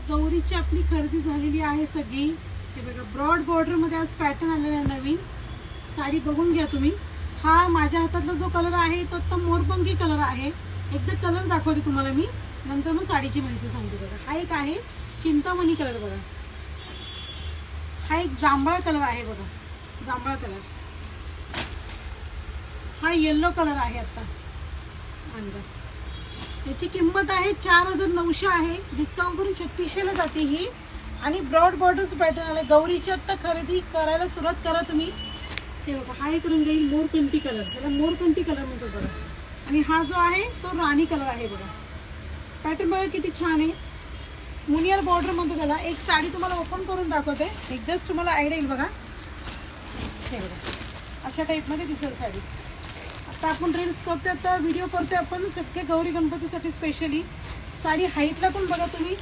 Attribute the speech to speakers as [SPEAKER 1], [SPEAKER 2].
[SPEAKER 1] गौरीची आपली खरेदी झालेली आहे सगळी। हे बघा ब्रॉड बॉर्डर मध्ये आज पॅटर्न आलेला आहे नवीन। साडी बघून घ्या तुम्ही। हा माझ्या हातातला जो कलर आहे तो आता मोरपंखी कलर आहे। एकदा कलर दाखवते तुम्हाला मी, नंतर मग साडीची माहिती सांगते। बघा हा एक आहे चिंतामणी कलर, बघा हा एक जांभळा कलर आहे, बघा जांभळा कलर। हा येलो कलर आहे आता अंदर। याची किंमत आहे 4900 आहे, डिस्काउंट करून 3600 ला जाते ही। आणि ब्रॉड बॉर्डरचं पॅटर्न आलं। गौरीची आता खरेदी करायला सुरुवात करा तुम्ही। हे बघा हा एक रंग येईल मोरकंठी कलर, त्याला मोरकंठी कलर म्हणतो बघा। आणि हा जो आहे तो राणी कलर आहे, बघा पॅटर्न बघा किती छान आहे। मुनियर बॉर्डर म्हणतो त्याला। एक साडी तुम्हाला ओपन करून दाखवते, एक जस्ट तुम्हाला आयडिया येईल बघा। हे बघा अशा टाईपमध्ये दिसेल साडी। आता आपण रील्स करतोय, आता व्हिडिओ करतोय आपण सगळे गौरी गणपतीसाठी स्पेशली। साडी हाईटला पण बघा तुम्ही